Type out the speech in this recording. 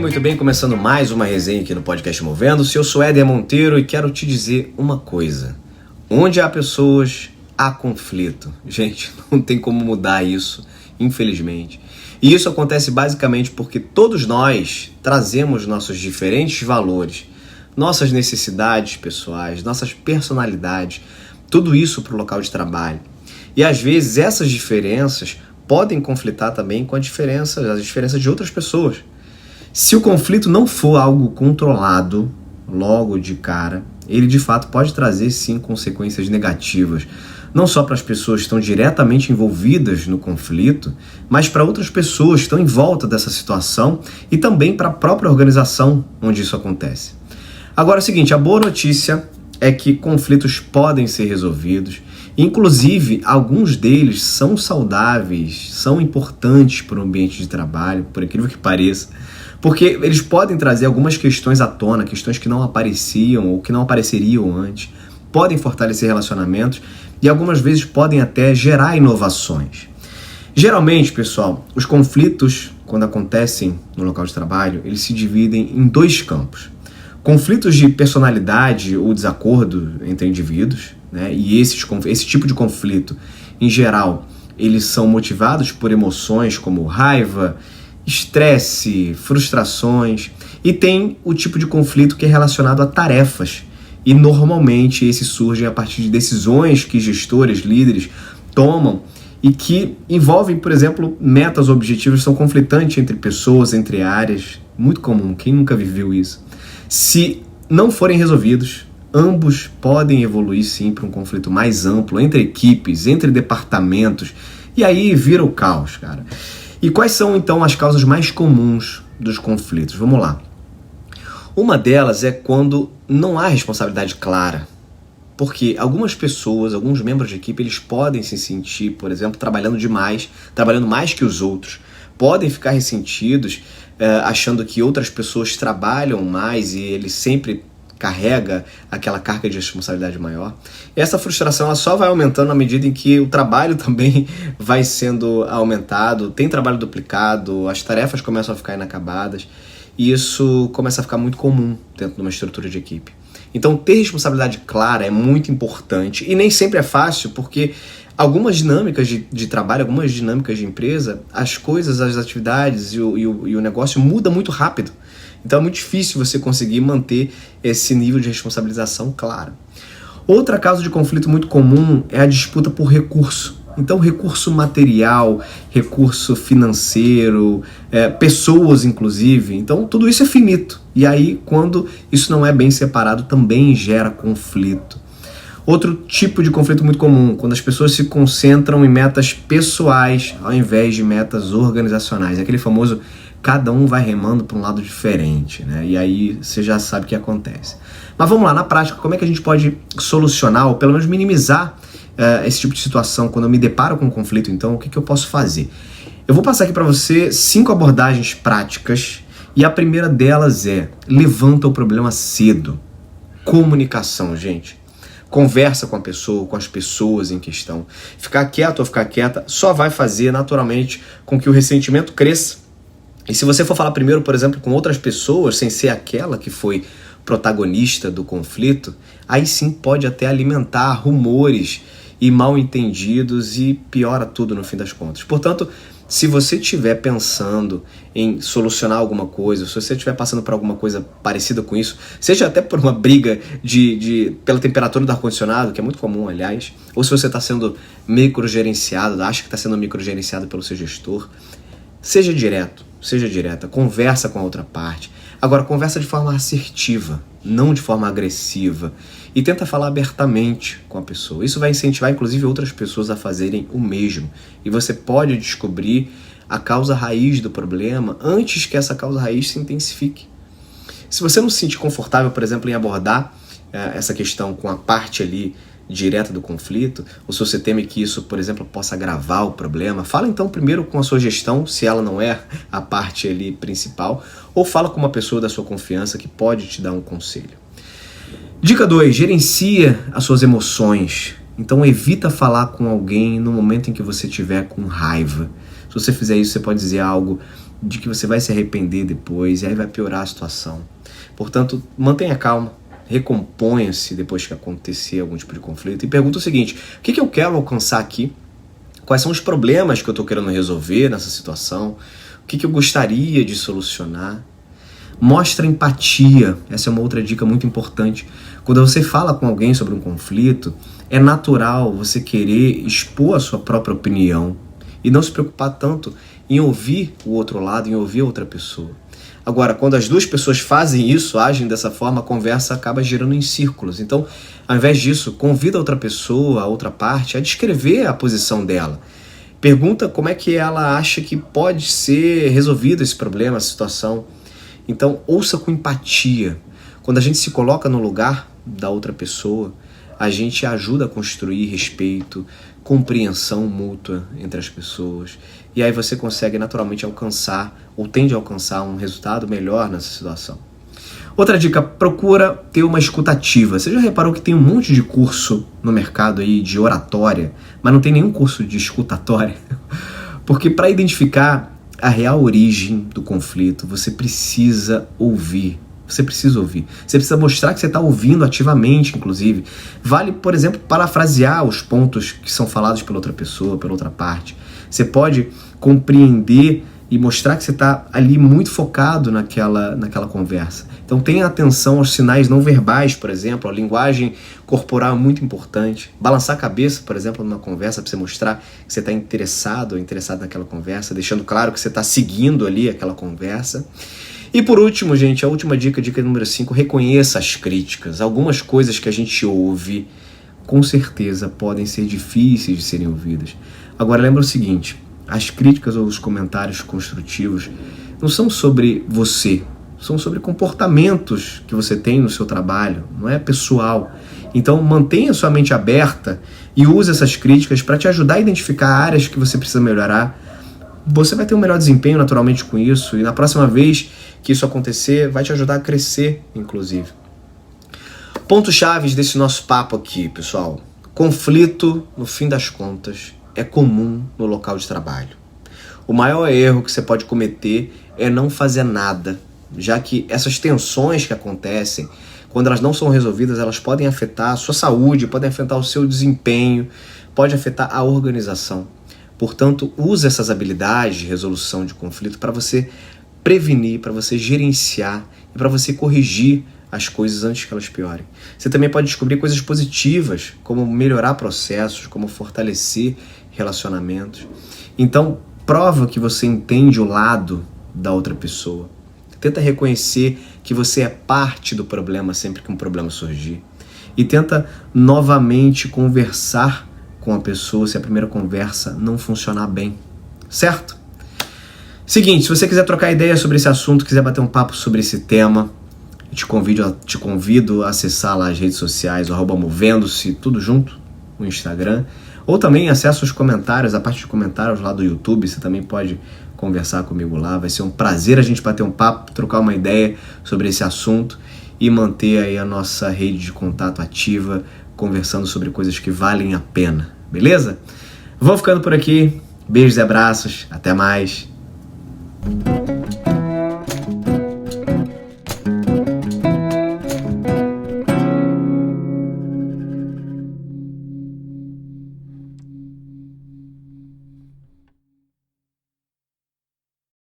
muito bem, começando mais uma resenha aqui no Podcast Movendo-se. Eu sou Éder Monteiro e quero te dizer uma coisa. Onde há pessoas, há conflito. Gente, não tem como mudar isso, infelizmente. E isso acontece basicamente porque todos nós trazemos nossos diferentes valores, nossas necessidades pessoais, nossas personalidades, tudo isso para o local de trabalho. E às vezes essas diferenças podem conflitar também com as diferenças de outras pessoas. Se o conflito não for algo controlado logo de cara, ele de fato pode trazer sim consequências negativas, não só para as pessoas que estão diretamente envolvidas no conflito, mas para outras pessoas que estão em volta dessa situação e também para a própria organização onde isso acontece. Agora é o seguinte, a boa notícia é que conflitos podem ser resolvidos, inclusive alguns deles são saudáveis, são importantes para o ambiente de trabalho, por incrível que pareça, porque eles podem trazer algumas questões à tona, questões que não apareciam ou que não apareceriam antes, podem fortalecer relacionamentos e algumas vezes podem até gerar inovações. Geralmente, pessoal, os conflitos, quando acontecem no local de trabalho, eles se dividem em dois campos. Conflitos de personalidade ou desacordo entre indivíduos, né? E esse tipo de conflito, em geral, eles são motivados por emoções como raiva, estresse, frustrações, e tem o tipo de conflito que é relacionado a tarefas. E normalmente esses surgem a partir de decisões que gestores, líderes tomam e que envolvem, por exemplo, metas ou objetivos que são conflitantes entre pessoas, entre áreas. Muito comum, quem nunca viveu isso? Se não forem resolvidos, ambos podem evoluir sim para um conflito mais amplo entre equipes, entre departamentos, e aí vira o caos, cara. E quais são então as causas mais comuns dos conflitos? Vamos lá. Uma delas é quando não há responsabilidade clara. Porque algumas pessoas, alguns membros de equipe, eles podem se sentir, por exemplo, trabalhando demais, trabalhando mais que os outros. Podem ficar ressentidos, achando que outras pessoas trabalham mais e ele sempre carrega aquela carga de responsabilidade maior. E essa frustração ela só vai aumentando à medida em que o trabalho também vai sendo aumentado, tem trabalho duplicado, as tarefas começam a ficar inacabadas e isso começa a ficar muito comum dentro de uma estrutura de equipe. Então ter responsabilidade clara é muito importante e nem sempre é fácil porque algumas dinâmicas de trabalho, algumas dinâmicas de empresa, as coisas, as atividades e o negócio muda muito rápido. Então é muito difícil você conseguir manter esse nível de responsabilização claro. Outra causa de conflito muito comum é a disputa por recurso. Então recurso material, recurso financeiro, pessoas inclusive. Então tudo isso é finito. E aí quando isso não é bem separado também gera conflito. Outro tipo de conflito muito comum, quando as pessoas se concentram em metas pessoais ao invés de metas organizacionais. É aquele famoso cada um vai remando para um lado diferente, né? E aí você já sabe o que acontece. Mas vamos lá, na prática, como é que a gente pode solucionar ou pelo menos minimizar esse tipo de situação quando eu me deparo com um conflito? Então, o que eu posso fazer? Eu vou passar aqui para você 5 abordagens práticas e a primeira delas é levanta o problema cedo. Comunicação, gente. Conversa com a pessoa, com as pessoas em questão. Ficar quieto ou ficar quieta só vai fazer naturalmente com que o ressentimento cresça. E se você for falar primeiro, por exemplo, com outras pessoas, sem ser aquela que foi protagonista do conflito, aí sim pode até alimentar rumores e mal entendidos e piora tudo no fim das contas. Portanto, se você estiver pensando em solucionar alguma coisa, se você estiver passando por alguma coisa parecida com isso, seja até por uma briga pela temperatura do ar-condicionado, que é muito comum, aliás, ou se você está sendo microgerenciado, acha que está sendo microgerenciado pelo seu gestor, seja direta, conversa com a outra parte. Agora, conversa de forma assertiva, não de forma agressiva. E tenta falar abertamente com a pessoa. Isso vai incentivar, inclusive, outras pessoas a fazerem o mesmo. E você pode descobrir a causa raiz do problema antes que essa causa raiz se intensifique. Se você não se sentir confortável, por exemplo, em abordar essa questão com a parte ali direta do conflito, ou se você teme que isso, por exemplo, possa agravar o problema, fala então primeiro com a sua gestão, se ela não é a parte ali principal, ou fala com uma pessoa da sua confiança que pode te dar um conselho. Dica 2, gerencia as suas emoções. Então evita falar com alguém no momento em que você estiver com raiva. Se você fizer isso, você pode dizer algo de que você vai se arrepender depois e aí vai piorar a situação. Portanto, mantenha calma, recomponha-se depois que acontecer algum tipo de conflito e pergunta o seguinte: o que eu quero alcançar aqui? Quais são os problemas que eu estou querendo resolver nessa situação? O que eu gostaria de solucionar? Mostra empatia. Essa é uma outra dica muito importante. Quando você fala com alguém sobre um conflito, é natural você querer expor a sua própria opinião e não se preocupar tanto em ouvir o outro lado, em ouvir a outra pessoa. Agora, quando as duas pessoas fazem isso, agem dessa forma, a conversa acaba girando em círculos. Então, ao invés disso, convida a outra pessoa, a outra parte, a descrever a posição dela. Pergunta como é que ela acha que pode ser resolvido esse problema, essa situação. Então, ouça com empatia. Quando a gente se coloca no lugar da outra pessoa, a gente ajuda a construir respeito, compreensão mútua entre as pessoas. E aí você consegue naturalmente alcançar, ou tende a alcançar, um resultado melhor nessa situação. Outra dica, procura ter uma escuta ativa. Você já reparou que tem um monte de curso no mercado aí de oratória, mas não tem nenhum curso de escutatória? Porque para identificar a real origem do conflito, você precisa ouvir. Você precisa mostrar que você está ouvindo ativamente, inclusive. Vale, por exemplo, parafrasear os pontos que são falados pela outra pessoa, pela outra parte. Você pode compreender e mostrar que você está ali muito focado naquela conversa. Então tenha atenção aos sinais não verbais, por exemplo, a linguagem corporal é muito importante. Balançar a cabeça, por exemplo, numa conversa, para você mostrar que você está interessado ou interessado naquela conversa, deixando claro que você está seguindo ali aquela conversa. E por último, gente, a última dica número 5, reconheça as críticas. Algumas coisas que a gente ouve, com certeza, podem ser difíceis de serem ouvidas. Agora, lembra o seguinte, as críticas ou os comentários construtivos não são sobre você, são sobre comportamentos que você tem no seu trabalho, não é pessoal. Então, mantenha sua mente aberta e use essas críticas para te ajudar a identificar áreas que você precisa melhorar. Você vai ter um melhor desempenho naturalmente com isso e na próxima vez que isso acontecer, vai te ajudar a crescer, inclusive. Pontos chaves desse nosso papo aqui, pessoal. Conflito, no fim das contas, é comum no local de trabalho. O maior erro que você pode cometer é não fazer nada, já que essas tensões que acontecem, quando elas não são resolvidas, elas podem afetar a sua saúde, podem afetar o seu desempenho, pode afetar a organização. Portanto, use essas habilidades de resolução de conflito para você prevenir, para você gerenciar e para você corrigir as coisas antes que elas piorem. Você também pode descobrir coisas positivas, como melhorar processos, como fortalecer relacionamentos. Então, prova que você entende o lado da outra pessoa. Tenta reconhecer que você é parte do problema sempre que um problema surgir. E tenta novamente conversar com a pessoa se a primeira conversa não funcionar bem. Certo? Seguinte, se você quiser trocar ideia sobre esse assunto, quiser bater um papo sobre esse tema, te convido a acessar lá as redes sociais, @movendo-se, tudo junto, no Instagram. Ou também acessa os comentários, a parte de comentários lá do YouTube, você também pode conversar comigo lá. Vai ser um prazer a gente bater um papo, trocar uma ideia sobre esse assunto e manter aí a nossa rede de contato ativa, conversando sobre coisas que valem a pena, beleza? Vou ficando por aqui, beijos e abraços, até mais.